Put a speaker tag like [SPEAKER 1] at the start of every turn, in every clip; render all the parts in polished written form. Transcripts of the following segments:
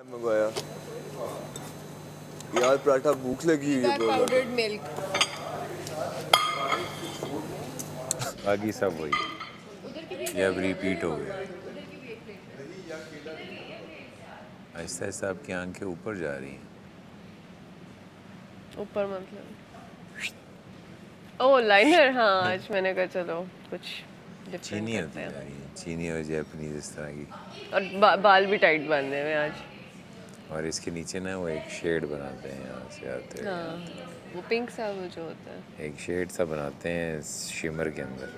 [SPEAKER 1] मंगवाया यार, पराठा भूख लगी है।
[SPEAKER 2] पाउडर्ड मिल्क,
[SPEAKER 3] बाकी सब वही, ये अब रिपीट हो गया। ऐसा ऐसा आपकी आंखें ऊपर जा रही हैं।
[SPEAKER 2] ऊपर मतलब ओ लाइनर। हाँ आज मैंने कहा चलो कुछ
[SPEAKER 3] चीनी
[SPEAKER 2] डिफरेंट
[SPEAKER 3] होती
[SPEAKER 2] करते
[SPEAKER 3] जा
[SPEAKER 2] हैं।
[SPEAKER 3] रही है, चीनी और जैपनीज इस तरह की।
[SPEAKER 2] और बाल भी टाइट बांधे हुए आज।
[SPEAKER 3] और इसके नीचे ना वो एक शेड बनाते हैं, यहाँ से आते हैं
[SPEAKER 2] हाँ वो पिंक सा वो जो होता है।
[SPEAKER 3] एक शेड सा बनाते हैं शिमर के अंदर।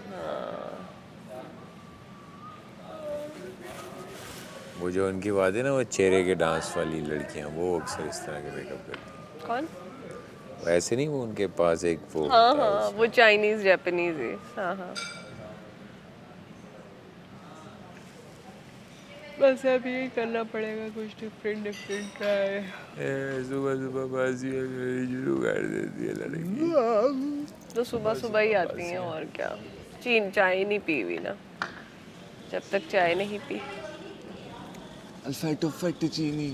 [SPEAKER 3] वो जो उनकी बात है ना, वो चेहरे के डांस वाली लड़कियां, वो अक्सर इस तरह के मेकअप करती हैं।
[SPEAKER 2] कौन?
[SPEAKER 3] वो ऐसे नहीं, वो उनके पास एक वो
[SPEAKER 2] हाँ
[SPEAKER 3] होता है
[SPEAKER 2] हाँ वो चाइनीज जापानीज है। हाँ हाँ बस अब यही करना पड़ेगा, कुछ डिफरेंट ट्राई।
[SPEAKER 3] सुबह सुबह बाजी शुरू कर देती है लड़की।
[SPEAKER 2] तो सुबह सुबह ही आती हैं और क्या। चाय नहीं पी हुई ना, जब तक चाय नहीं पी।
[SPEAKER 1] अल्फाटो फट चीनी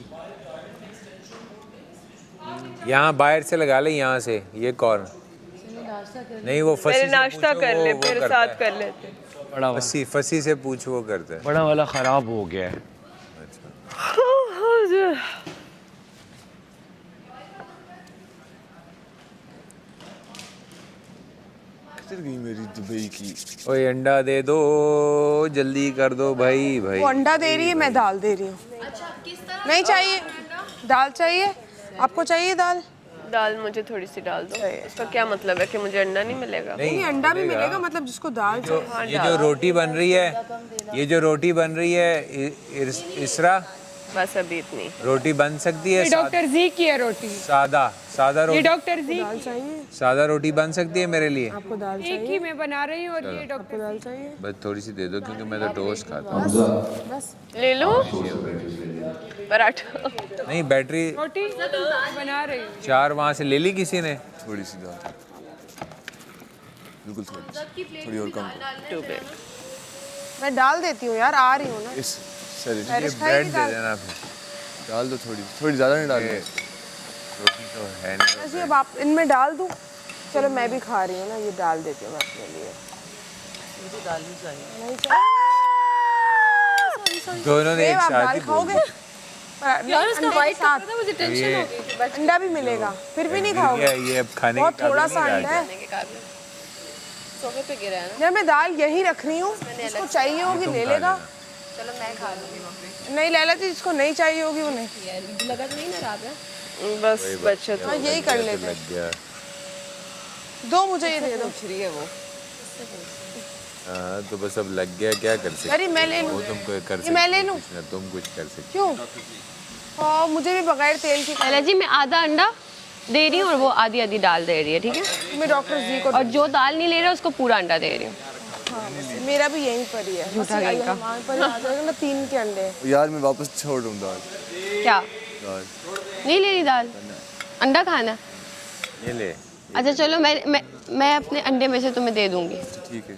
[SPEAKER 3] यहाँ बाहर से लगा ले, यहाँ से ये कौन नहीं, वो फसी
[SPEAKER 2] पहले
[SPEAKER 3] से
[SPEAKER 2] नाश्ता
[SPEAKER 3] पूछो,
[SPEAKER 2] कर ले
[SPEAKER 3] वो
[SPEAKER 2] फिर
[SPEAKER 3] करता
[SPEAKER 2] साथ
[SPEAKER 3] है।
[SPEAKER 2] कर लेते।
[SPEAKER 4] बड़ा
[SPEAKER 3] फसी से पूछ, वो करता है।
[SPEAKER 4] बड़ा वाला खराब हो गया है।
[SPEAKER 1] किधर गई मेरी दुबई की?
[SPEAKER 3] ओए अंडा दे दो, जल्दी कर दो भाई भाई।
[SPEAKER 5] वो अंडा दे रही है, मैं दाल दे रही हूँ। नहीं चाहिए दाल, चाहिए आपको? चाहिए दाल?
[SPEAKER 2] दाल मुझे थोड़ी सी डाल दो। इसका क्या मतलब है कि मुझे अंडा नहीं मिलेगा?
[SPEAKER 5] नहीं अंडा भी मिलेगा, मतलब जिसको दाल चाहिए।
[SPEAKER 3] ये जो रोटी बन रही है, ये जो रोटी बन रही है इसरा,
[SPEAKER 2] बस अभी इतनी
[SPEAKER 3] रोटी बन सकती है?
[SPEAKER 6] डॉक्टर जी की है रोटी।
[SPEAKER 3] सादा सादा
[SPEAKER 6] ये
[SPEAKER 3] रोटी,
[SPEAKER 6] डॉक्टर जी
[SPEAKER 5] दाल चाहिए
[SPEAKER 3] सादा रोटी बन सकती है मेरे लिए?
[SPEAKER 5] आपको? दाल
[SPEAKER 6] एक
[SPEAKER 5] चाहिए?
[SPEAKER 6] ही मैं बना रही हूँ और ये
[SPEAKER 5] आपको
[SPEAKER 6] डॉक्टर
[SPEAKER 5] दाल चाहिए?
[SPEAKER 3] बस थोड़ी सी दे दो, क्योंकि मैं तो टोस्ट खाता हूँ।
[SPEAKER 5] बस
[SPEAKER 2] ले लो पराठा।
[SPEAKER 3] नहीं बैटरी
[SPEAKER 6] रोटी बना रही हूँ।
[SPEAKER 3] 4 वहाँ से ले ली किसी ने?
[SPEAKER 1] थोड़ी सी दाल, बिल्कुल थोड़ी और कम करो।
[SPEAKER 2] 2 big।
[SPEAKER 5] मैं डाल देती हूँ यार, आ रही हूँ ना।
[SPEAKER 1] इस सर
[SPEAKER 3] ये ब्रेड दे देना फिर।
[SPEAKER 1] डाल दो, थोड़ी ज़्यादा नहीं डालनी।
[SPEAKER 3] रोटी तो है नहीं।
[SPEAKER 5] ऐसे अब आप इनमें डाल दूँ? चलो मैं भी खा रही हूँ ना, ये डाल देती हूँ मैं अपने लिए। मुझे दाल नहीं चाहिए। नहीं चाहिए।
[SPEAKER 3] दोनों ने एक
[SPEAKER 5] आप
[SPEAKER 3] साथ
[SPEAKER 5] दाल
[SPEAKER 3] ही
[SPEAKER 5] खाओगे? यार उसका वाइट साथ
[SPEAKER 2] मुझे टेंशन हो गई।
[SPEAKER 5] अंडा भी मिलेगा, फिर भी नहीं खाओगे?
[SPEAKER 3] ये अब खाने
[SPEAKER 5] बहुत
[SPEAKER 3] की काबिल
[SPEAKER 5] थोड़ा
[SPEAKER 3] नहीं
[SPEAKER 5] सा
[SPEAKER 3] रहा
[SPEAKER 5] अंडा है।
[SPEAKER 2] सोफे पे गिरा है ना।
[SPEAKER 5] यार मैं दाल यहीं रख रही हूँ, जिसको चाहिए होगी ले लेगा।
[SPEAKER 2] चलो मैं खा लूंगी।
[SPEAKER 5] नहीं लैला जी, जिसको नहीं चाहिए होगी वो नहीं।
[SPEAKER 2] लगा तो नहीं ना रात बस बच्चे तो
[SPEAKER 5] हाँ यही कर लेते हैं।
[SPEAKER 3] लग गया।
[SPEAKER 5] दो मुझे ये दे दो।
[SPEAKER 2] पूछ रही है वो।
[SPEAKER 3] हाँ तो बस अब लग गया, क्या कर सकते?
[SPEAKER 5] अरे मैं ले लूँ।
[SPEAKER 3] वो तुम कर सकते
[SPEAKER 5] ये मैं ले लूँ।
[SPEAKER 3] कुछ ना, तुम कुछ कर सकते।
[SPEAKER 5] क्यों? हाँ मुझे भी बगैर तेल की।
[SPEAKER 7] लैला जी मैं आधा अंडा दे रही हूँ और वो आधी आधी दाल दे रही है, ठीक है?
[SPEAKER 5] मैं डॉक्टर जी को।
[SPEAKER 7] और जो दाल नहीं ले रहा उसको पूरा अंडा दे रही हूँ।
[SPEAKER 5] हाँ, मेरा भी यहीं पर ही है।
[SPEAKER 7] झूठा कहीं का।
[SPEAKER 5] वहाँ पर आ जाएगा ना, 3 के अंडे।
[SPEAKER 1] यार मैं वापस छोड़ दूँ दाल।
[SPEAKER 7] क्या
[SPEAKER 1] दाल
[SPEAKER 7] नहीं लेनी दाल? अंडा खाना?
[SPEAKER 3] ये ले।
[SPEAKER 7] अच्छा चलो मैं अपने अंडे में से तुम्हें दे दूंगी।
[SPEAKER 1] ठीक है,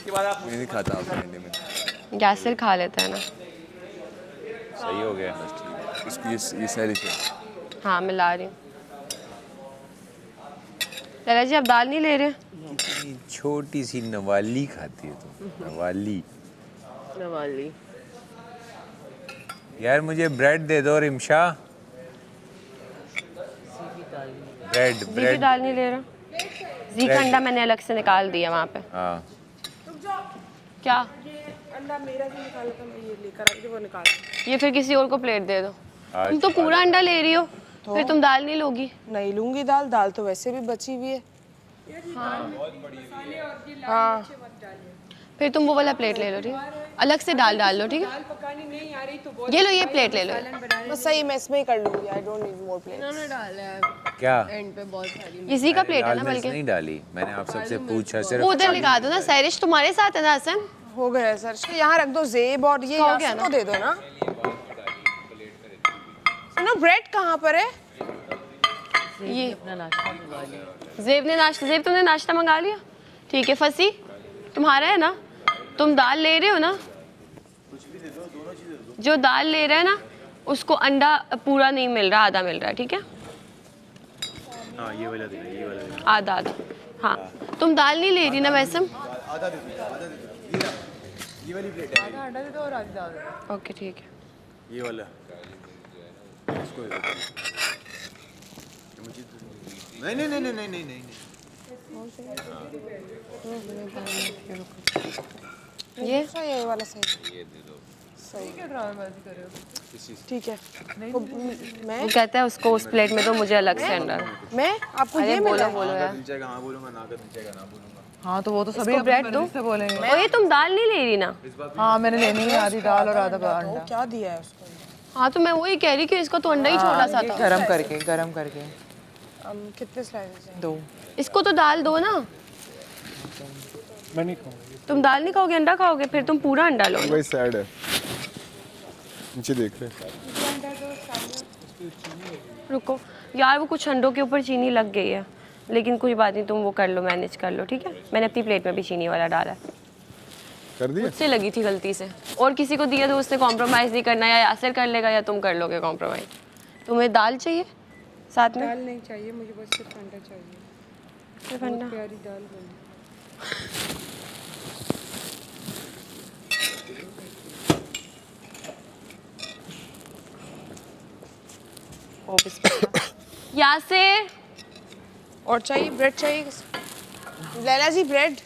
[SPEAKER 1] मैं नहीं खाता आपके अंडे में।
[SPEAKER 7] गैस से खा लेता है ना।
[SPEAKER 3] सही हो गया।
[SPEAKER 1] इसको ये सैरी से
[SPEAKER 7] हाँ मैं ला रही हूँ। लैला जी आप दाल नहीं ले रहे?
[SPEAKER 3] कितनी छोटी सी नवाली खाती है तुम, नवाली।
[SPEAKER 2] नवाली।
[SPEAKER 3] यार मुझे ब्रेड दे दो रिमशा। ब्रेड
[SPEAKER 7] जी भी
[SPEAKER 3] ब्रेड।
[SPEAKER 7] दाल नहीं ले रहा? जी का अंडा मैंने अलग से निकाल दिया वहाँ पे।
[SPEAKER 3] हाँ
[SPEAKER 7] क्या?
[SPEAKER 5] अंडा मेरा भी निकाला था, मैं ये लेकर आके वो निकाल।
[SPEAKER 7] ये फिर किसी और को प्लेट दे दो।
[SPEAKER 3] आज
[SPEAKER 7] तुम तो पूरा अंडा ले रही हो, फिर तुम दाल नहीं लोगी?
[SPEAKER 5] नहीं लूंगी दाल, दाल तो वैसे भी बची हुई है। हाँ
[SPEAKER 7] फिर तुम वो वाला प्लेट ले लो, ठीक है? अलग से दाल डाल लो, ठीक है?
[SPEAKER 6] पकानी नहीं आ रही तो
[SPEAKER 7] ये लो, ये प्लेट ले लो।
[SPEAKER 5] बस सही, मैं इसमें ही कर लूंगी। I don't need more plate.
[SPEAKER 2] उन्होंने डाला है
[SPEAKER 3] क्या?
[SPEAKER 2] एंड पे बहुत सारी।
[SPEAKER 7] इसी का प्लेट है ना
[SPEAKER 3] लाल मिर्च
[SPEAKER 7] बल्कि।
[SPEAKER 3] नहीं डाली मैंने, आप सबसे पूछा
[SPEAKER 7] वो
[SPEAKER 3] सिर्फ।
[SPEAKER 7] उधर लगा दो ना, सैरिश तुम्हारे साथ है ना हसन?
[SPEAKER 5] हो गया सर, यहाँ रख दो। जेब और ये
[SPEAKER 7] हो गया
[SPEAKER 5] यासिन
[SPEAKER 7] ना?
[SPEAKER 5] को दे दो ना। सुनो ब्रेड कहाँ पर है?
[SPEAKER 7] ये जेब ने नाश्ता, जेब तुमने नाश्ता मंगा लिया? ठीक है। फसी तुम्हारा है ना, तुम दाल ले रहे हो ना? जो दाल ले रहा है ना उसको अंडा पूरा नहीं मिल रहा, आधा मिल रहा है, ठीक है?
[SPEAKER 1] हाँ ये वाला देना, ये वाला देना।
[SPEAKER 7] आधा आधा। हाँ, तुम दाल नहीं ले रही ना वैसम?
[SPEAKER 1] आधा दे दो, आधा दे दो। ये वाली प्लेट है।
[SPEAKER 5] अंडा दे दो और आधी दाल दे दो।
[SPEAKER 7] ओके ठीक है।
[SPEAKER 1] ये वाला इसको दे दो। नहीं नहीं नहीं नहीं नहीं नहीं नहीं।
[SPEAKER 7] ये
[SPEAKER 5] ये वाला सही। सही क्या ड्रामेबाजी कर रहे हो? ठीक है। मैं
[SPEAKER 7] वो कहता है उसको उस प्लेट में तो मुझे अलग से अंडा।
[SPEAKER 5] मैं आपको
[SPEAKER 7] अरे
[SPEAKER 5] ये
[SPEAKER 7] बोलो
[SPEAKER 5] मिला।
[SPEAKER 7] बोलो यार।
[SPEAKER 1] नीचे हाँ बोलूँगा, ना कर नीचे ना बोलूँगा।
[SPEAKER 5] हाँ तो वो तो सभी
[SPEAKER 7] इसको ब्रेड दो।
[SPEAKER 5] से बोलेंगे।
[SPEAKER 7] और ये तुम दाल नहीं ले रही ना?
[SPEAKER 5] हाँ मैंने लेनी है आधी दाल और आधा अंडा। क्या दिया है उसको?
[SPEAKER 7] हाँ तो मैं वही कह रही कि इसका तो अंडा ही छोटा सा था।
[SPEAKER 5] गरम करके कितने स्लाइसेस हैं? 2।
[SPEAKER 7] इसको तो दाल दो ना।
[SPEAKER 4] मैं नहीं खाऊंगा।
[SPEAKER 7] तुम दाल नहीं खाओगे, अंडा खाओगे, फिर तुम पूरा अंडा लो।
[SPEAKER 4] भाई सैड है, नीचे देख रहे।
[SPEAKER 7] रुको यार, वो कुछ अंडों के ऊपर चीनी लग गई है, लेकिन कोई बात नहीं, तुम वो कर लो, मैनेज कर लो, ठीक है? मैंने अपनी प्लेट में भी चीनी वाला डाला है।
[SPEAKER 4] कर दिया?
[SPEAKER 7] मुझसे लगी थी गलती से, और किसी को दिया तो उससे कॉम्प्रोमाइज़ नहीं करना, या यासिर कर लेगा या तुम कर लोगे कॉम्प्रोमाइज़। तुम्हें दाल चाहिए साथ में?
[SPEAKER 6] दाल नहीं चाहिए मुझे, बस सिर्फ अंडा चाहिए।
[SPEAKER 7] सिर्फ अंडा?
[SPEAKER 6] प्यारी दाल बनी।
[SPEAKER 7] यासिर
[SPEAKER 5] और चाहिए ब्रेड चाहिए? लैला जी ब्रेड।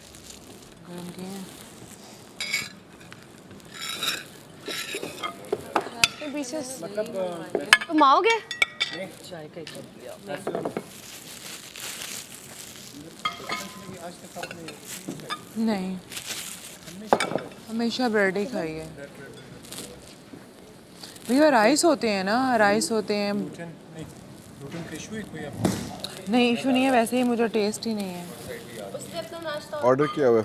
[SPEAKER 5] पीसेस
[SPEAKER 7] तुम आओगे?
[SPEAKER 5] नहीं, हमेशा ब्रेड ही खाई है भैया। राइस होते हैं ना, राइस होते हैं। नहीं इशू नहीं है, वैसे ही मुझे टेस्ट ही नहीं है।
[SPEAKER 4] ऑर्डर किया हुआ है।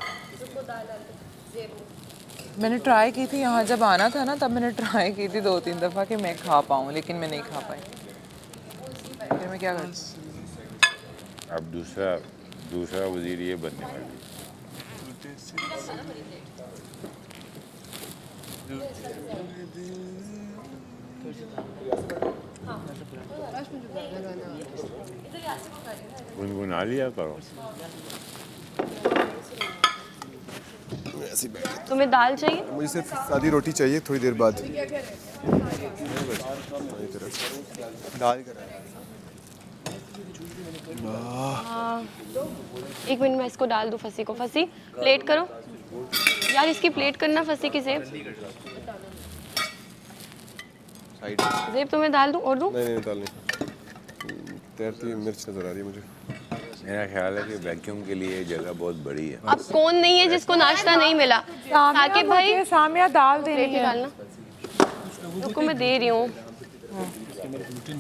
[SPEAKER 5] मैंने ट्राई की थी यहाँ जब आना था ना, तब मैंने ट्राई की थी 2-3 दफ़ा कि मैं खा पाऊँ, लेकिन मैं नहीं खा पाई। फिर मैं क्या करूँ?
[SPEAKER 3] अब दूसरा वजीर ये बनने वाली। गुनगुना लिया करो।
[SPEAKER 4] ऐसे बैठे।
[SPEAKER 7] तुम्हें दाल चाहिए?
[SPEAKER 4] मुझे सिर्फ सादी रोटी चाहिए थोड़ी देर बाद। दाल करा।
[SPEAKER 7] एक मिनट मैं इसको डाल दूँ फसी को। फसी प्लेट करो यार, इसकी प्लेट करना फसी की। ज़ेब ज़ेब तुम्हें दाल दूँ और दूँ?
[SPEAKER 4] नहीं दाल नहीं, तैरती हुई मिर्च नजर आ रही है मुझे।
[SPEAKER 3] मेरा ख्याल है कि वैक्यूम के लिए जगह बहुत बड़ी है।
[SPEAKER 7] अब कौन नहीं है जिसको नाश्ता नहीं मिला? साकिब भाई
[SPEAKER 5] सामिया दाल दे
[SPEAKER 7] प्लेट
[SPEAKER 5] रही है।
[SPEAKER 7] निकालना। रुको मैं दे रही हूँ।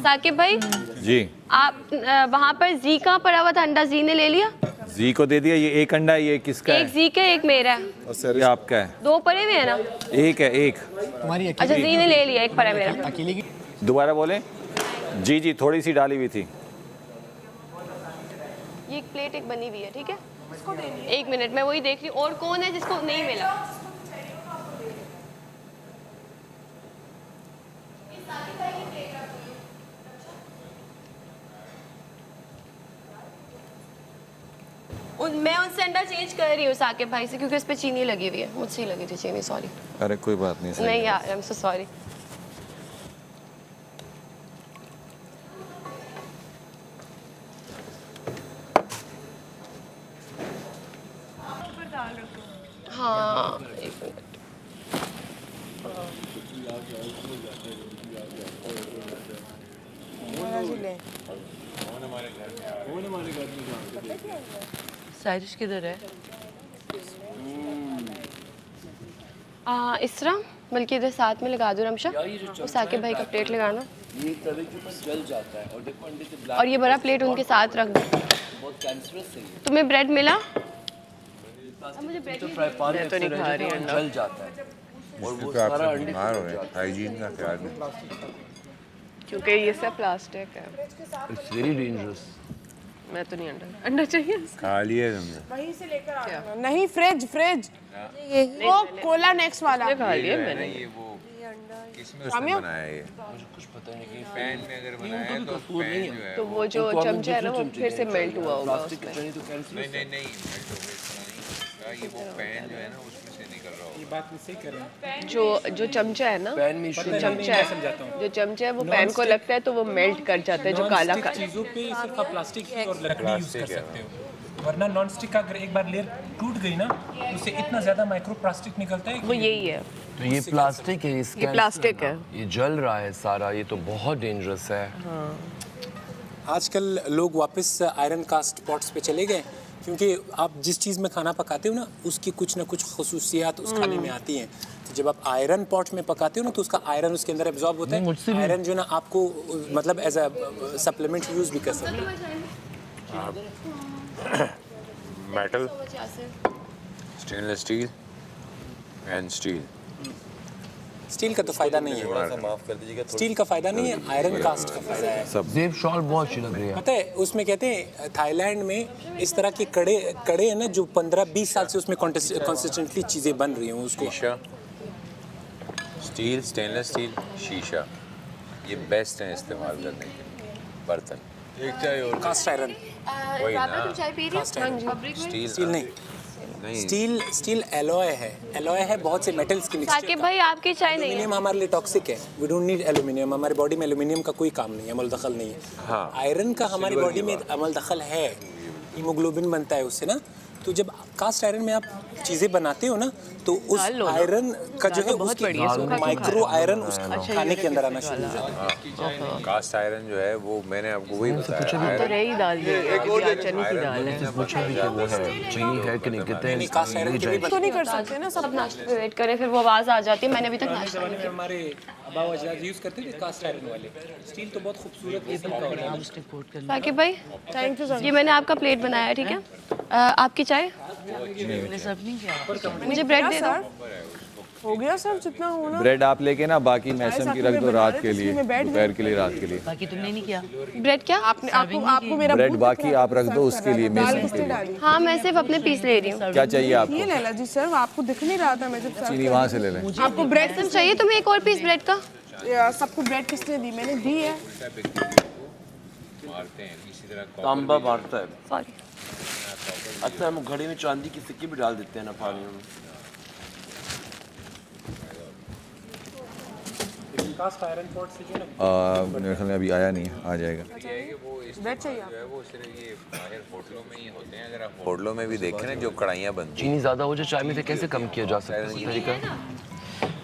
[SPEAKER 7] साकिब भाई
[SPEAKER 3] जी,
[SPEAKER 7] आप वहाँ पर जी कहाँ पड़ा हुआ था? अंडा जी ने ले लिया?
[SPEAKER 3] जी को दे दिया। ये एक अंडा, ये किसका
[SPEAKER 7] एक जी का, एक मेरा है।
[SPEAKER 4] और सैर
[SPEAKER 3] ये आपका है।
[SPEAKER 7] 2 पड़े हुए हैं ना?
[SPEAKER 3] एक है, एक।
[SPEAKER 7] अच्छा जी ने ले लिया, एक पड़ा है मेरा।
[SPEAKER 3] दोबारा बोले। जी जी, थोड़ी सी डाली हुई थी।
[SPEAKER 7] ये एक प्लेट एक बनी हुई है, ठीक है? एक मिनट मैं वही देख रही हूँ, और कौन है जिसको नहीं मिला? मैं उनसे अंडा चेंज कर रही हूँ साकिब भाई से, क्योंकि उस पर चीनी लगी हुई है। मुझसे ही लगी थी चीनी, सॉरी।
[SPEAKER 3] अरे कोई बात नहीं।
[SPEAKER 7] नहीं यार, आई एम सो सॉरी। हाँ एक मिनट।
[SPEAKER 5] साइरिश किधर है?
[SPEAKER 7] इसरा बल्कि इधर साथ में लगा दो रमशा, और साकिब भाई का प्लेट लगाना।
[SPEAKER 8] ये तवे के ऊपर जल जाता है, और देखो अंडे के ब्लैक
[SPEAKER 7] और ये बड़ा प्लेट उनके साथ रख दो।
[SPEAKER 8] बहुत कैंसरस है ये।
[SPEAKER 7] तुम्हें ब्रेड मिला? मुझे ब्रेड
[SPEAKER 8] तो फ्राई पैन में
[SPEAKER 5] तो नहीं खा रही अंडा।
[SPEAKER 8] जल जाता है, और वो
[SPEAKER 3] तो आप
[SPEAKER 8] सारा
[SPEAKER 3] सब
[SPEAKER 8] अंडे
[SPEAKER 3] बीमार हो रहे हैं, हाइजीन का ख्याल नहीं।
[SPEAKER 5] क्योंकि ये सब प्लास्टिक है।
[SPEAKER 8] It's very dangerous.
[SPEAKER 5] मैं तो नहीं अंडा चाहिए।
[SPEAKER 3] खा लिया तुमने?
[SPEAKER 5] वहीं से लेकर आ नहीं, फ्रिज वो कोला नेक्स्ट वाला खा लिया मैंने।
[SPEAKER 3] ये वो किसमें उसने बनाया ये?
[SPEAKER 8] मुझे कुछ पता नहीं कि
[SPEAKER 3] पैन में अगर बनाया है तो
[SPEAKER 8] कसूर नहीं
[SPEAKER 3] पैन जो
[SPEAKER 8] है।
[SPEAKER 3] है
[SPEAKER 2] तो वो जो चमचा है ना वो फिर से मेल्ट हुआ होगा
[SPEAKER 8] प्लास्टिक की
[SPEAKER 2] उसमें।
[SPEAKER 8] चनी तो कैंसिल
[SPEAKER 3] नहीं नहीं नहीं मेल्ट हो गया, इस तरह नहीं होगा। ये वो पैन जो है ना उसमें से निकल रहा होगा।
[SPEAKER 9] बात में सही कर रहे हैं।
[SPEAKER 2] जो चमचा है ना,
[SPEAKER 8] पैन में
[SPEAKER 2] जो चमचा है, जो चमचा है वो पैन को लगता है तो वो मेल्ट कर जाता है, जो काला
[SPEAKER 9] नॉन-स्टिक
[SPEAKER 2] काला।
[SPEAKER 9] चीज़ों पे सिर्फ आप प्लास्टिक की और लकड़ी यूज़ कर सकते हो, वरना नॉन स्टिक का अगर एक बार लेयर टूट गई ना तो उससे इतना ज़्यादा माइक्रो प्लास्टिक निकलता है
[SPEAKER 2] वो यही है,
[SPEAKER 8] तो ये प्लास्टिक है, इसका
[SPEAKER 2] ये प्लास्टिक है।
[SPEAKER 8] ये जल रहा है सारा, ये तो बहुत डेंजरस है।
[SPEAKER 9] आजकल लोग वापस आयरन कास्ट पॉट्स पे चले गए क्योंकि आप जिस चीज़ में खाना पकाते हो ना उसकी कुछ ना कुछ खसूसियात उस खाने में आती हैं। तो जब आप आयरन पॉट में पकाते हो ना तो उसका आयरन उसके अंदर एब्जॉर्ब होता है। आयरन जो ना आपको मतलब एज अ सप्लीमेंट यूज़ भी कर सकते हैं।
[SPEAKER 3] Metal, stainless steel and steel.
[SPEAKER 9] Steel का तो फायदा नहीं है,
[SPEAKER 4] माफ कर दीजिएगा
[SPEAKER 9] स्टील का फायदा नहीं है, आयरन कास्ट का फायदा है।
[SPEAKER 8] जेब शॉल बहुत अच्छी लग रही है।
[SPEAKER 9] पता है उसमें कहते हैं थाईलैंड में इस तरह के कड़े है ना जो 15-20 साल से उसमें कंसिस्टेंटली चीज़ें बन रही हैं उसको।
[SPEAKER 3] शीशा, स्टील, स्टेनलेस स्टील, शीशा, ये बेस्ट हैं इस्तेमाल करने के लिए बर्तन। एक चाय और
[SPEAKER 9] कास्ट आयरन,
[SPEAKER 3] वही ना,
[SPEAKER 7] चाय पी रही हो?
[SPEAKER 3] स्टील
[SPEAKER 9] स्टील नहीं, स्टील एलॉय है बहुत से मेटल्स की मिक्सचर।
[SPEAKER 7] साकिब भाई आपकी चाय नहीं है।
[SPEAKER 9] एल्यूमिनियम हमारे लिए टॉक्सिक है, वी डोंट नीड एल्यूमिनियम। हमारी बॉडी में एल्यूमिनियम का कोई काम नहीं है, अमल दखल नहीं है।
[SPEAKER 3] हाँ।
[SPEAKER 9] आयरन का हमारी बॉडी में अमल दखल है, हीमोग्लोबिन बनता है उससे ना। तो जब कास्ट आयरन में आप चीज़ें बनाते हो ना तो उस आयरन का जो है उसकी माइक्रो आयरन उस खाने के अंदर आना शुरू हो जाता है।
[SPEAKER 3] कास्ट आयरन जो है वो मैंने आपको वही बताया।
[SPEAKER 2] तो रही दाल जो है, अभी चने की दाल है।
[SPEAKER 8] पूछा भी कि वो है चीनी है कि नहीं, कहते हैं
[SPEAKER 9] कास्ट आयरन के भी
[SPEAKER 2] तो नहीं कर सकते ना सब नाश्ते पे वेट करें फिर वो आवाज़ आ जाती है। मैंने अभी तक नाश्ता नहीं किया।
[SPEAKER 9] हमारे अब्बा अजदाद यूज़ करते थे कास्ट आयरन वाले। स्टील तो बहुत खूबसूरत किस्म का होता है।
[SPEAKER 7] साकिब भाई थैंक यू सर, ये मैंने आपका प्लेट बनाया है, ठीक है। आपकी चाय मुझे ब्रेड दे दो।
[SPEAKER 2] हो गया सर जितना होना।
[SPEAKER 1] ब्रेड आप लेके ना बाकी मैसम की रख दो रात के लिए, दोपहर के लिए, रात के लिए।
[SPEAKER 5] बाकी तुमने नहीं किया।
[SPEAKER 7] ब्रेड क्या?
[SPEAKER 2] आपको मेरा
[SPEAKER 1] ब्रेड बाकी आप रख दो उसके लिए, मैसम के लिए।
[SPEAKER 7] हाँ मैं सिर्फ अपने पीस ले रही हूँ।
[SPEAKER 1] क्या चाहिए आपको?
[SPEAKER 2] लैला जी सर आपको दिख नहीं रहा था मैं जब
[SPEAKER 1] चीनी वहाँ से ले लें।
[SPEAKER 2] आपको ब्रेड
[SPEAKER 7] सिर्फ चाहिए तुम्हें एक और पीस ब्रेड का?
[SPEAKER 2] सबको ब्रेड किसने दी? मैंने दी है।
[SPEAKER 3] मारते हैं इसी तरह।
[SPEAKER 8] तांबा मारता है।
[SPEAKER 7] सॉरी।
[SPEAKER 8] अक्सर हम घड़े में चांदी की सिक्के भी डाल देते हैं ना पानी में।
[SPEAKER 9] कास्ट आयरन पॉट से जो ना
[SPEAKER 1] मेरे ख्याल में अभी आया नहीं है, आ जाएगा।
[SPEAKER 2] ब्रेड चाहिए
[SPEAKER 3] जो है वो सिर्फ ये बाहर होटलों में ही होते हैं। अगर आप होटलों में भी देखें ना जो कढ़ाइयाँ बनती हैं,
[SPEAKER 8] चीनी ज़्यादा हो जाए चाय में, तो कैसे कम किया जा सकता है? कोई तरीका?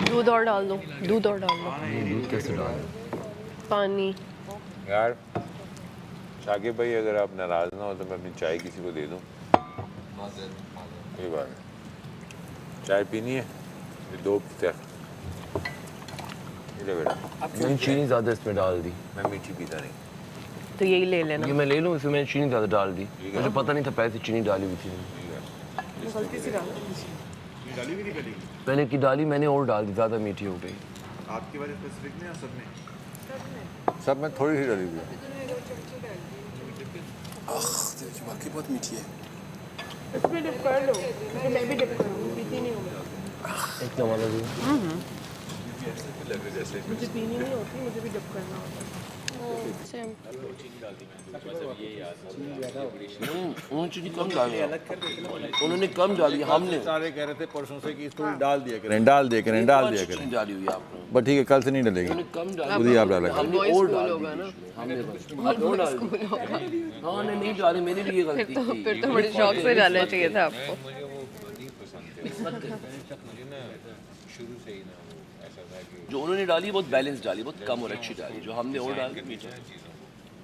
[SPEAKER 7] दूध और डाल दो, दूध और डाल दो।
[SPEAKER 8] दूध कैसे डाल?
[SPEAKER 7] पानी।
[SPEAKER 3] यार शाकिब भाई अगर आप नाराज़ ना हो तो मैं अपनी चाय किसी को दे दूँ। ये बात है। चाय पीनी है? ये 2 ले बेटा।
[SPEAKER 8] मैंने चीनी ज़्यादा इसमें डाल दी।
[SPEAKER 3] मैं मीठी पीता नहीं।
[SPEAKER 2] तो यही ले लेना।
[SPEAKER 8] ये मैं ले लूँ, इसमें मैंने चीनी ज़्यादा डाल दी। मुझे पता नहीं था पहले से चीनी डाली हुई थी। पहले की डाली मैंने और डाल दी, ज़्यादा मीठी हो गई।
[SPEAKER 10] आपकी वजह स्पेसिफिक नहीं है सब में?
[SPEAKER 1] सब में थोड़ी सी डाली हुई है।
[SPEAKER 9] बाकी बहुत मीठी है।
[SPEAKER 2] इसमें डिप कर लो क्योंकि मैं भी डिप करूँगी, पीती नहीं हूँ मैं।
[SPEAKER 8] एक वाला भी।
[SPEAKER 2] मुझे पीनी नहीं होती, मुझे भी डिप करना होता है।
[SPEAKER 8] उन्होंने चीनी कम डाली, उन्होंने कम डाली, हमने
[SPEAKER 10] सारे कह रहे थे परसों से कि इसको डाल दिया करें।
[SPEAKER 1] डाल दिया करें, डाल दिया करें।
[SPEAKER 8] चीनी डाली हुई है आपने।
[SPEAKER 1] बट ठीक है, कल से नहीं डलेगी,
[SPEAKER 8] कम डाली,
[SPEAKER 1] खुद ही आप डाला करें।
[SPEAKER 8] हमने और डाल दी। हमने और डाल दी। हाँ ने नहीं डाली, मेरी भी ये गलती थी।
[SPEAKER 2] फिर तो बड़े शौक से डालना चाहिए था आपको।
[SPEAKER 3] मुझे वो नहीं पसंद है। मुझे ना शुरू से ही ना ऐसा था कि
[SPEAKER 8] जो उन्होंने डाली बहुत बैलेंस डाली, बहुत कम और अच्छी डाली। जो हमने और डाल दी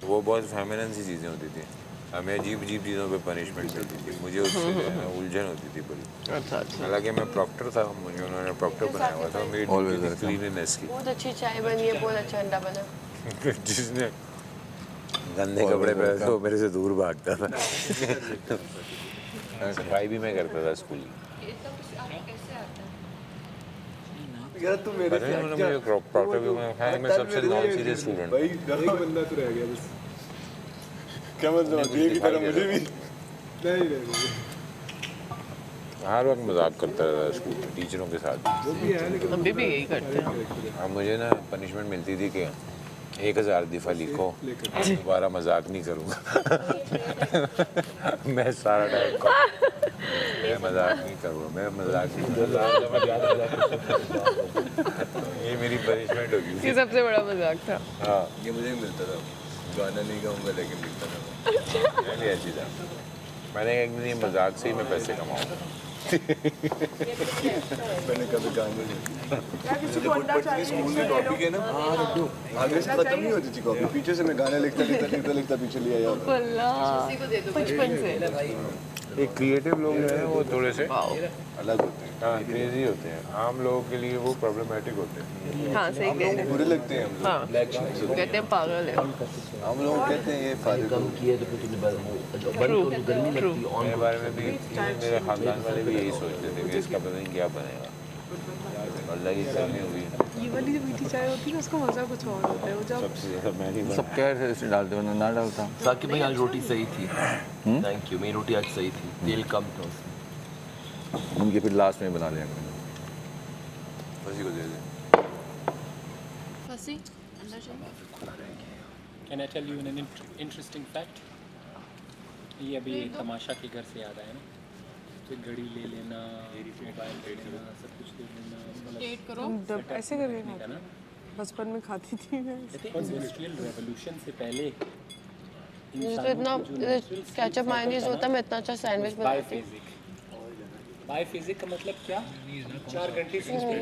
[SPEAKER 3] वो बहुत फेमिनिन सी चीज़ें होती थी। हमें अजीब अजीब चीज़ों पे पनिशमेंट मिलती थी। मुझे उससे जो है ना उलझन होती थी बड़ी।
[SPEAKER 2] अच्छा।
[SPEAKER 3] हालांकि मैं प्रॉक्टर था, मुझे उन्होंने प्रॉक्टर बनाया हुआ था मेरी क्लीननेस की।
[SPEAKER 7] बहुत अच्छी चाय बनी है, बहुत अच्छा अंडा बना।
[SPEAKER 3] जिसने गंदे कपड़े पहने थे वो मेरे से दूर भागता था। सफाई भी मैं करता था स्कूल की।
[SPEAKER 4] यार तू मेरे
[SPEAKER 3] पता नहीं उन्होंने मुझे प्रॉक्टर भी बनाया। मैं सबसे नॉन सीरियस स्टूडेंट।
[SPEAKER 4] भाई घर का बंदा तो रह गया बस। क्या मतलब ये की तरह मुझे भी नहीं।
[SPEAKER 3] हर वक्त मजाक करता रहता स्कूल में टीचरों के साथ।
[SPEAKER 5] अभी भी यही करते हैं।
[SPEAKER 3] अब मुझे ना पनिशमेंट मिलती थी कि 1000 दफ़ा लिखो, दोबारा मजाक नहीं करूँगा। मैं सारा टाइम मैं मजाक नहीं करूँगा, मैं मजाक नहीं ये मेरी पनिशमेंट होगी।
[SPEAKER 2] ये सबसे बड़ा मजाक था।
[SPEAKER 3] हाँ,
[SPEAKER 1] ये मुझे भी मिलता था, गाना नहीं गाऊंगा लेकिन लिखता था।
[SPEAKER 3] मैं भी ऐसी था। मैंने एक दिन ये मजाक से ही मैं पैसे कमाऊँगा।
[SPEAKER 1] मैंने कभी गाने नहीं स्कूल में कॉपी के ना आगे से खत्म नहीं होती थी कॉपी, पीछे से मैं गाने लिखता पीछे लिया जाता।
[SPEAKER 2] बचपन से
[SPEAKER 3] एक क्रिएटिव लोग जो है वो थोड़े से
[SPEAKER 1] अलग होते हैं,
[SPEAKER 3] हाँ क्रेजी होते हैं, आम लोगों के लिए वो प्रॉब्लमेटिक होते हैं।
[SPEAKER 2] हाँ सही कह रहे हैं।
[SPEAKER 1] बुरे लगते हैं हम लोग।
[SPEAKER 2] हाँ कहते हैं पागल है।
[SPEAKER 1] हम लोग कहते हैं ये फालतू।
[SPEAKER 8] कम किए तो फिर तुम्हें बंद को गर्मी लगती है।
[SPEAKER 3] मेरे बारे में भी मेरे खानदान वाले भी यही सोचते थे कि इसका पता नहीं क्या बनेगा। अल्लाह की करनी हुई
[SPEAKER 6] ये वाली जो मीठी चाय होती है उसका मज़ा कुछ और होता है। वो जब
[SPEAKER 3] सबसे ज़्यादा मैं नहीं
[SPEAKER 1] सब क्या इसमें डालते हो ना डालता।
[SPEAKER 8] साकिब भाई आज रोटी सही थी, थैंक यू। मेरी रोटी आज सही थी, तेल कम था उसमें।
[SPEAKER 1] उनके फिर लास्ट में बना लिया उसी को दे दे।
[SPEAKER 7] फंसी अंदर चलो।
[SPEAKER 9] Can I tell you an interesting fact? ये अभी तमाशा के घर से याद आया ना, तो घड़ी ले लेना, मोबाइल ले लेना, सब कुछ ले लेना,
[SPEAKER 7] डेट करो।
[SPEAKER 6] जब ऐसे करके खाती
[SPEAKER 9] ना।
[SPEAKER 6] बचपन में खाती थी मैं।
[SPEAKER 9] इंडस्ट्रियल रेवोल्यूशन से पहले
[SPEAKER 7] मुझे तो इतना केचप मायोनीज होता मैं इतना अच्छा सैंडविच बनाती।
[SPEAKER 9] बायफिजिक का मतलब क्या? 4 घंटे सूखी,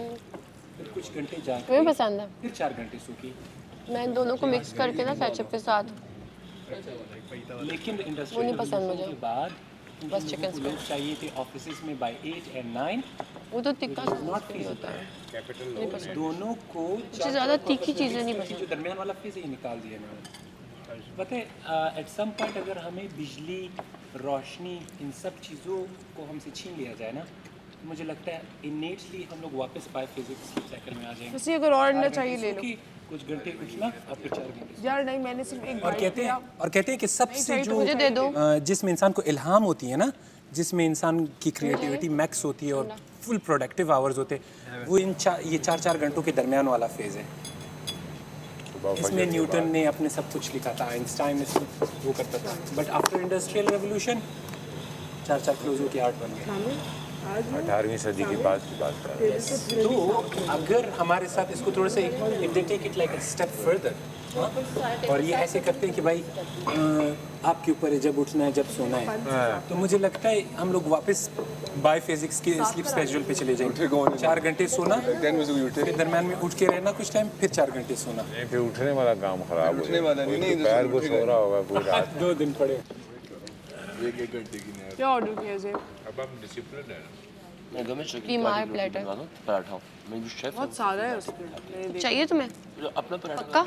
[SPEAKER 9] फिर कुछ घंटे जाके
[SPEAKER 7] मुझे पसंद है।
[SPEAKER 9] फिर 4 घंटे सूखी।
[SPEAKER 7] मैं इन दोनों को मिक्स करके ना केचप के साथ।
[SPEAKER 9] लेकिन
[SPEAKER 7] वो नहीं
[SPEAKER 9] इंडस्ट्रियल
[SPEAKER 7] पसंद मुझे।
[SPEAKER 9] के बाद
[SPEAKER 7] बस चिकन
[SPEAKER 9] लोग चाहिए थे ऑफिसेज में बाय 8 and 9।
[SPEAKER 7] वो तो तिक्का नहीं होता है। नहीं पसंद।
[SPEAKER 9] दोनों को
[SPEAKER 7] मुझे ज़्यादा तीखी चीज़ें नहीं
[SPEAKER 9] जो
[SPEAKER 7] पसंद।
[SPEAKER 9] दरमियान वाला फेज ही निकाल दिया इन्होंने। पता है एट सम पॉइंट अगर हमें बिजली, रोशनी, इन सब चीज़ों को हमसे छीन लिया जाए ना, तो मुझे लगता है इनेटली हम लोग वापस बायोफिजिक्स साइकिल में आ जाएंगे।
[SPEAKER 6] वैसे अगर और अंडा चाहिए ले लो।
[SPEAKER 9] कुछ घंटे उठना और फिर 4 घंटे।
[SPEAKER 6] यार नहीं, मैंने सिर्फ एक
[SPEAKER 9] और कहते हैं कि सबसे जो
[SPEAKER 7] मुझे दे दो।
[SPEAKER 9] जिसमें इंसान को इल्हाम होती है ना, जिसमें इंसान की क्रिएटिविटी मैक्स होती है और फुल प्रोडक्टिव आवर्स होते हैं, वो ये 4 घंटों के दरमियान वाला फेज है। इसमें न्यूटन ने अपने सब कुछ लिखा था, आइंस्टाइन ने वो करता था, बट आफ्टर इंडस्ट्रियल रेवोल्यूशन 4 क्लोजों की आर्ट बन गए।
[SPEAKER 3] 18वीं सदी की बात कर रहे हैं।
[SPEAKER 9] तो अगर हमारे साथ इसको थोड़ा सा if they take it like a step further और ये ऐसे करते हैं कि भाई आपके ऊपर है जब उठना है जब सोना है, तो मुझे लगता है हम लोग वापस बाय फिजिक्स के स्लीप स्केड्यूल पे चले जाएंगे। 4 घंटे सोना, फिर दरम्यान में उठ के रहना कुछ टाइम, फिर 4 घंटे सोना।
[SPEAKER 3] फिर उठने वाला काम खराब हो
[SPEAKER 1] उठने वाला नहीं,
[SPEAKER 3] पैर को सो रहा होगा पूरी रात।
[SPEAKER 9] 2 दिन पड़े।
[SPEAKER 1] 1 घंटे की नहीं।
[SPEAKER 6] क्या ऑर्डर किया जेब?
[SPEAKER 3] अब हम डिसिप्लिन है।
[SPEAKER 8] मैं घर में चिकन
[SPEAKER 7] बीमार प्लेटर।
[SPEAKER 8] पराठा। मैं जो शेफ
[SPEAKER 6] बहुत सारा है उसमें। मैंने देखा।
[SPEAKER 7] चाहिए तुम्हें?
[SPEAKER 8] जो अपना पराठा
[SPEAKER 7] पक्का?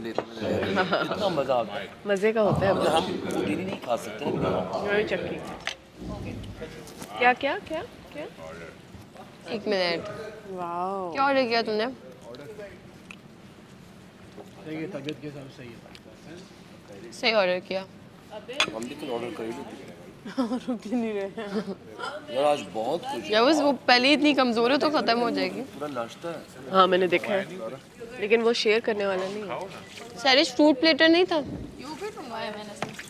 [SPEAKER 8] इतना मजा आता है।
[SPEAKER 2] मजे का होता है।
[SPEAKER 8] हम डेली नहीं खा सकते हैं।
[SPEAKER 2] वही चक्की। क्या क्या क्या क्या?
[SPEAKER 7] 1 मिनट।
[SPEAKER 6] वाओ।
[SPEAKER 7] क्या ऑर्डर किया तुमने? सही ऑर्डर किया।
[SPEAKER 8] हम लेकिन ऑर्डर कर ही लेते
[SPEAKER 6] रुक ही नहीं रहे हैं।
[SPEAKER 8] यार आज बहुत कुछ
[SPEAKER 7] या बस वो पहले ही इतनी कमजोर है तो खत्म हो जाएगी।
[SPEAKER 8] पूरा नाश्ता है।
[SPEAKER 2] हाँ मैंने देखा है, लेकिन वो शेयर करने वाला नहीं है।
[SPEAKER 7] सैरिश फ्रूट प्लेटर नहीं था?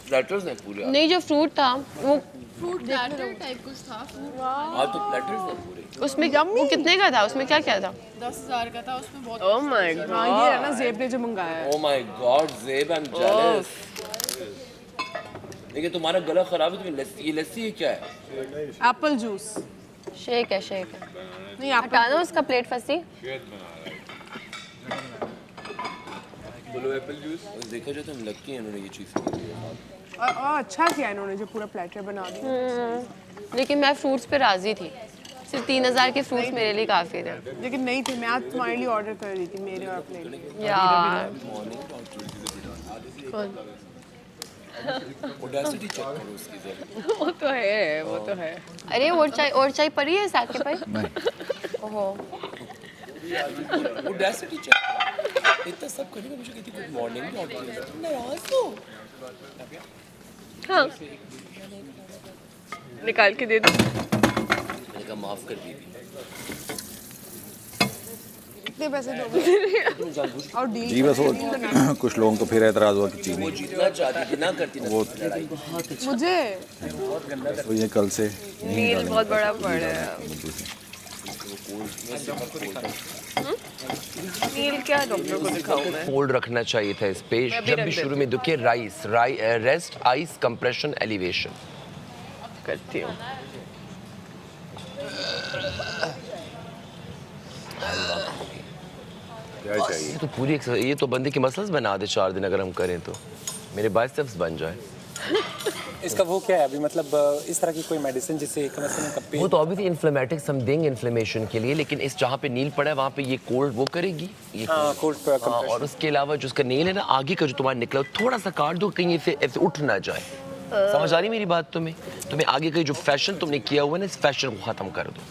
[SPEAKER 8] प्लेटर्स हैं पूरे।
[SPEAKER 7] नहीं जो फ्रूट था वो
[SPEAKER 11] फ्रूट प्लेटर टाइप कुछ था।
[SPEAKER 8] आज तो प्लेटर्स हैं पूरे।
[SPEAKER 7] उसमें वो कितने का था? उसमें क्या क्या था?
[SPEAKER 11] 10,000 का था, उसमें बहुत।
[SPEAKER 2] Oh my God.
[SPEAKER 6] हाँ ये है ना जेब ने जो मंगाया है।
[SPEAKER 8] Oh my God ज़ेब, I am jealous. लेकिन तुम्हारा गला खराब है, तुम्हें लस्सी, ये लस्सी है क्या है?
[SPEAKER 6] Apple juice.
[SPEAKER 7] शेक है शेक है।
[SPEAKER 6] नहीं
[SPEAKER 7] हटाना उसका प्लेट फंसी।
[SPEAKER 8] बोलो एप्पल जूस। देखा जाए तो हम लकी हैं इन्होंने ये चीज़ की है।
[SPEAKER 6] और अच्छा किया इन्होंने जो पूरा प्लेटर बना दिया।
[SPEAKER 7] लेकिन मैं फ्रूट्स पे राजी थी। सिर्फ 3000 के फ्रूट्स मेरे लिए काफ़ी थे।
[SPEAKER 6] लेकिन नहीं थे, मैं आज तुम्हारे लिए ऑर्डर कर रही थी, मेरे और अपने लिए।
[SPEAKER 7] यार
[SPEAKER 8] ऑडेसिटी चेक करो उसकी जरा।
[SPEAKER 2] वो तो है, वो तो है।
[SPEAKER 7] अरे और चाय पड़ी है साथ के भाई? ओहो
[SPEAKER 8] ऑडेसिटी चेक। इतना सब करेगा, मुझे कहती गुड मॉर्निंग भी ऑर्डर किया। नाराज हो?
[SPEAKER 2] हाँ निकाल के दे दो।
[SPEAKER 8] मैंने कहा माफ कर दीदी।
[SPEAKER 6] कितने पैसे दोगे? और डील
[SPEAKER 12] जी बस वो कुछ लोगों को फिर एतराज़ हुआ कि चीनी
[SPEAKER 8] वो जीतना चाहती थी ना करती ना
[SPEAKER 12] वो
[SPEAKER 8] लड़ाई।
[SPEAKER 6] मुझे
[SPEAKER 12] तो ये कल से
[SPEAKER 2] नील बहुत बड़ा पड़ा है। नील क्या डॉक्टर को दिखाऊं मैं?
[SPEAKER 8] फोल्ड रखना चाहिए था इस पे जब भी शुरू में दुखे रेस्ट आइस कंप्रेशन एलिवेशन
[SPEAKER 2] करती हूँ।
[SPEAKER 3] क्या चाहिए?
[SPEAKER 8] ये तो पूरी ये तो बंदे की मसल्स बना दे 4 दिन अगर हम करें तो मेरे बाइसेप्स बन जाए।
[SPEAKER 9] इसका वो क्या है अभी मतलब इस तरह की कोई मेडिसिन जिससे कम से कम कप्पे
[SPEAKER 8] वो तो अभी इन्फ्लेमेटिक्स हम देंगे इन्फ्लेमेशन के लिए लेकिन इस जहाँ पे नील पड़ा है वहाँ पे ये कोल्ड वो करेगी ये
[SPEAKER 9] कोल्ड
[SPEAKER 8] और उसके अलावा जो उसका नेल है ना आगे का जो तुम्हारा निकला थोड़ा सा काट दो कहीं ऐसे ऐसे उठ ना जाए। समझ आ रही मेरी बात तुम्हें आगे का जो फैशन तुमने किया हुआ है ना इस फैशन को खत्म कर दो।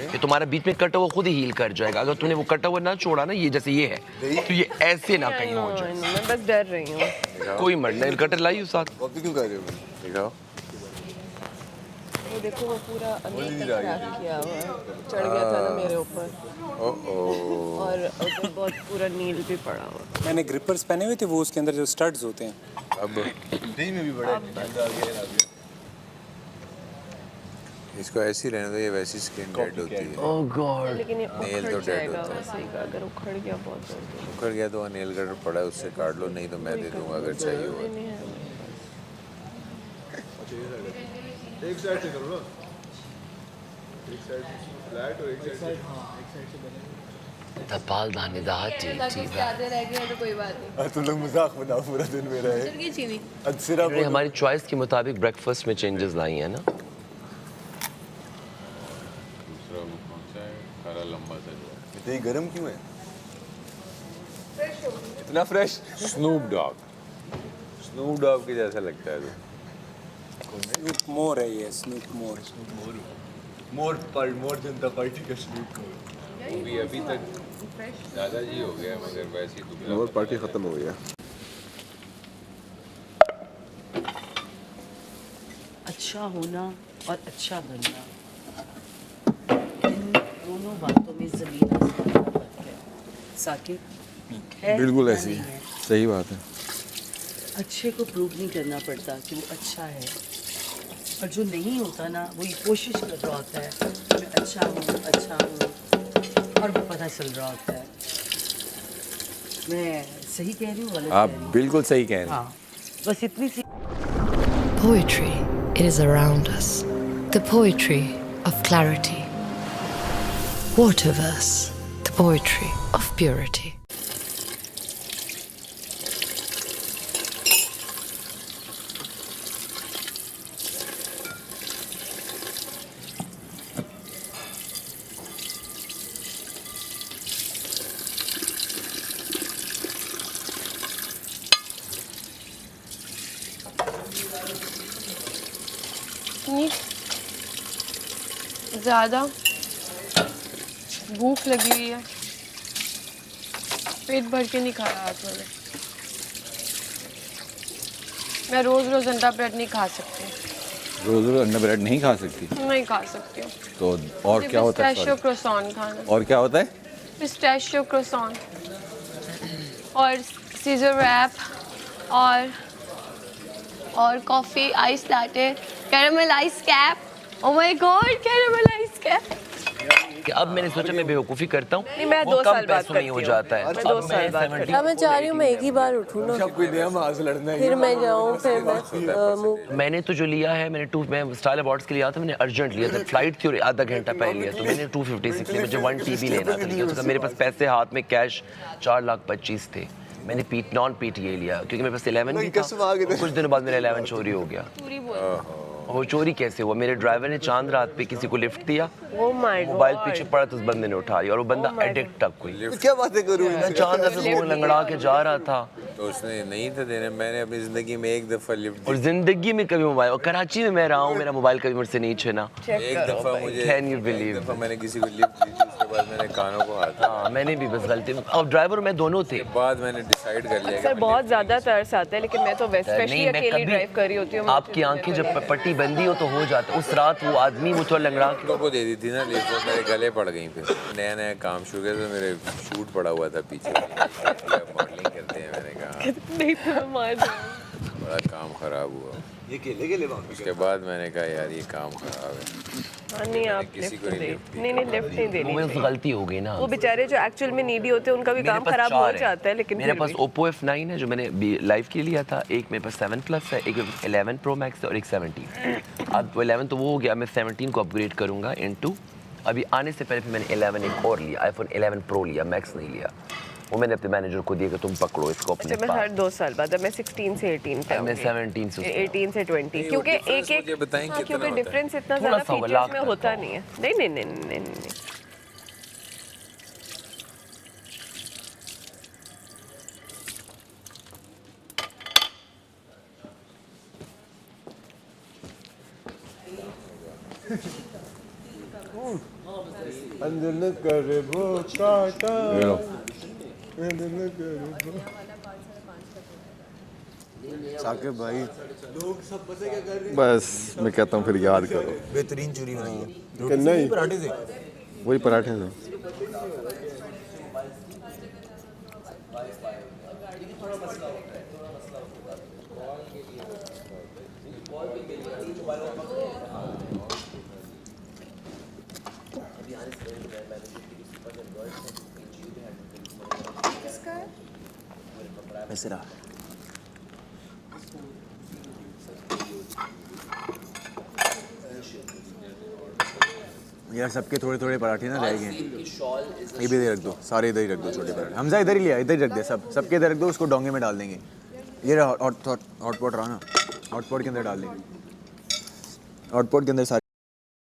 [SPEAKER 8] ये तुम्हारा बीच में कटा हुआ खुद ही हील कर जाएगा। अगर तुमने वो कटा हुआ ना छोड़ा ना ये जैसे ये है तो ये ऐसे ना कहीं हो जाए।
[SPEAKER 2] मैं बस डर रही हूँ।
[SPEAKER 8] कोई मत नेल कटर लाई साथ।
[SPEAKER 1] कॉपी क्यों कर रहे हो?
[SPEAKER 3] दिखाओ।
[SPEAKER 2] वो देखो वो पूरा अंदर तक क्रैक किया हुआ है। चढ़ गया था ना मेरे ऊपर। और ऊपर बहुत पूरा नील भी पड़ा हुआ।
[SPEAKER 9] मैंने ग्रिपर्स पहने हुए थे वो उसके अंदर जो स्टड्स होते हैं।
[SPEAKER 3] अब
[SPEAKER 1] नहीं में भी बड़ा है।
[SPEAKER 3] इसको ऐसी रहने दो ये वैसी स्किन डेड होती है।
[SPEAKER 8] ओह गॉड।
[SPEAKER 2] लेकिन ये
[SPEAKER 3] नेल तो
[SPEAKER 2] उखड़
[SPEAKER 3] डेड
[SPEAKER 2] जाएगा
[SPEAKER 3] होता है।
[SPEAKER 2] वैसे ही का अगर उखड़ गया बहुत जल्दी।
[SPEAKER 3] उखड़ गया तो नेल कटर पड़ा है उससे काट लो नहीं तो मैं दे दूंगा अगर चाहिए हो।
[SPEAKER 1] एक साइड से करो ना। एक साइड फ्लैट और एक साइड
[SPEAKER 8] धपाल दाने दाती
[SPEAKER 11] ज्यादा रह गया तो कोई बात नहीं।
[SPEAKER 1] तुम लोग मजाक बनाओ पूरा दिन मेरा है।
[SPEAKER 11] चल गई चीनी।
[SPEAKER 1] सिर्फ
[SPEAKER 8] हमारी चॉइस के मुताबिक ब्रेकफास्ट में चेंजेस लाई है ना।
[SPEAKER 3] दूसरा वो कौन सा है? हरा लंबा सा जो है।
[SPEAKER 1] इतनी गर्म क्यों है? इतना फ्रेश?
[SPEAKER 3] स्नूप डॉग के जैसा लगता है तो।
[SPEAKER 9] स्नूप मोर है ये स्नूप मोर।
[SPEAKER 1] मोर जनता पार्टी का स्नूप मोर।
[SPEAKER 3] वो भी अभी तक दादाजी हो गया मगर वैसे ही दुबला।
[SPEAKER 4] और पार्टी खत्म हो गया।
[SPEAKER 13] अच्छा होना और अच्छा बनना इन दोनों बातों में ज़मीन आसमान का फर्क है। साकिब है
[SPEAKER 12] बिल्कुल
[SPEAKER 13] या
[SPEAKER 12] ऐसी
[SPEAKER 13] नहीं
[SPEAKER 12] है।
[SPEAKER 13] है?
[SPEAKER 12] सही बात है।
[SPEAKER 13] अच्छे को प्रूव नहीं करना पड़ता कि वो अच्छा है और जो नहीं होता ना वो ये कोशिश कर रहा होता है मैं अच्छा हूँ और वो पता चल रहा होता है। मैं सही कह रही हूँ गलत
[SPEAKER 12] आप
[SPEAKER 13] कह रही हूँ?
[SPEAKER 12] बिल्कुल सही कह रहे हैं।
[SPEAKER 13] हाँ बस इतनी सी।
[SPEAKER 14] Poetry, it is around us. The poetry of clarity. Waterverse, the poetry of purity.
[SPEAKER 2] ज़्यादा भूख लगी हुई है पेट भर के नहीं खाया आज मैंने। मैं रोज़ अंडा ब्रेड नहीं खा सकती।
[SPEAKER 12] रोज रोज अंडा ब्रेड नहीं खा सकती
[SPEAKER 2] नहीं खा सकती हूँ।
[SPEAKER 12] तो और क्या होता है?
[SPEAKER 2] पिस्ताशियो क्रोसान खाना।
[SPEAKER 12] और क्या होता है?
[SPEAKER 2] पिस्ताशियो क्रोसान और सीजर रैप और coffee ice latte caramel ice cap. Oh my God caramel ice cap.
[SPEAKER 8] अब मैंने सोचा मैं बेवकूफ़ी करता हूँ।
[SPEAKER 2] नहीं मैं
[SPEAKER 8] वो
[SPEAKER 2] 2
[SPEAKER 8] कम
[SPEAKER 2] साल बाद
[SPEAKER 8] पैसों में ही हो जाता है।
[SPEAKER 2] मैं 2 साल बाद करती हूँ। मैं चाह रही हूँ मैं एक ही बार उठूँ ना फिर मैं जाऊँ फिर मैं
[SPEAKER 8] मैंने तो जो लिया है मैं स्टाइल अवार्ड्स के लिए आया था मैंने अर्जेंट लिया था फ्लाइट थी और आधा घंटा पहले लिया तो मैंने 256 लिया मुझे 1 TB लेना था लिया उसका मेरे पास पैसे हाथ में कैश 4,25,000 थे। मैंने नॉन PTA लिया क्योंकि मेरे पास 11 भी था। कुछ दिनों बाद मेरा 11 चोरी हो गया। वो चोरी कैसे हुआ? मेरे ड्राइवर ने चांद रात पे किसी को लिफ्ट दिया मोबाइल पीछे पड़ा तो उस बंदे ने उठा लिया और वो बंदा एडिक्ट तक कोई
[SPEAKER 1] क्या बातें करूँ
[SPEAKER 8] मैं चांद रात पे लंगड़ा के जा रहा था
[SPEAKER 3] तो उसने नहीं था देने। मैंने अपनी जिंदगी में एक दफा लिफ्ट
[SPEAKER 8] और जिंदगी में कभी मोबाइल और कराची में मैं रहा हूँ मेरा मोबाइल कभी मुझसे नहीं छीना।
[SPEAKER 3] एक दफा मुझे
[SPEAKER 8] Can you believe?
[SPEAKER 3] एक दफा मैंने किसी को लिफ्ट दी थी उसके बाद मैंने कानों को हाथ
[SPEAKER 8] हाँ मैंने भी बस गलती में, अब ड्राइवर मैं दोनों थे।
[SPEAKER 3] बाद मैंने डिसाइड कर लिया
[SPEAKER 2] सर बहुत ज़्यादा तरस आता है, लेकिन मैं तो स्पेशली अकेली ड्राइव कर रही होती हूँ।
[SPEAKER 8] आपकी आंखें जब पट्टी बंदी हो तो हो जाता। उस रात वो आदमी वो थोड़ा लंगड़ा
[SPEAKER 3] को दे दी थी ना, लेकिन मेरे गले पड़ गई। फिर नया नया काम शुरू किया तो मेरे शूट पड़ा हुआ था पीछे, मॉडलिंग करते हैं। मैंने कहा
[SPEAKER 2] नहीं तो मार
[SPEAKER 3] बड़ा काम खराब हुआ।
[SPEAKER 1] ये केले के लिए
[SPEAKER 3] उसके बाद मैंने कहा यार ये काम खराब है।
[SPEAKER 2] नहीं आप
[SPEAKER 3] किसी
[SPEAKER 2] लिफ्ट
[SPEAKER 3] को
[SPEAKER 2] दे, नहीं लिफ्ट नहीं देनी
[SPEAKER 8] वो
[SPEAKER 2] चाहिए।
[SPEAKER 8] गलती हो गई ना।
[SPEAKER 2] वो बेचारे जो एक्चुअल में नीडी होते हैं उनका भी काम खराब हो जाता है, लेकिन
[SPEAKER 8] मेरे पास Oppo F9 है जो मैंने लाइव के लिए लिया था। एक मेरे पास 7 Plus है, एक 11 Pro Max है और एक 17। अब 11 तो वो हो गया, मैं 17 को अपग्रेड करूँगा इनटू। अभी आने से पहले फिर मैंने 11 एक और लिया, iPhone 11 Pro लिया, Max नहीं लिया। वो मैंने अपने मैनेजर को दिया कि तुम पकड़ो इसको अपने
[SPEAKER 2] पास। मैं हर 2 साल बाद, मैं 16 से 18 पे
[SPEAKER 8] मैं 17 से
[SPEAKER 2] 18 से 20, क्योंकि एक क्योंकि डिफरेंस इतना ज़्यादा फीचर्स में होता नहीं है। नहीं
[SPEAKER 4] अंदर करे वो काटा
[SPEAKER 1] साकिब भाई
[SPEAKER 4] लोग सब पता क्या कर रहे हैं? बस मैं कहता हूँ फिर याद करो।
[SPEAKER 1] बेहतरीन चूरी बनाई है।
[SPEAKER 4] कि नहीं
[SPEAKER 1] पराठे से
[SPEAKER 4] वही पराठे से।
[SPEAKER 1] ऐसे रहा यार, सबके थोड़े थोड़े पराठे ना रह गए। ये भी इधर रख दो, सारे इधर ही रख दो छोटे पराठे। हमजा इधर ही लिया, इधर ही रख दे, सबके इधर रख दो, उसको डोंगे में डाल देंगे। ये हॉटपॉट रहा ना, हॉटपॉट के अंदर डाल देंगे। हॉटपॉट के अंदर सारे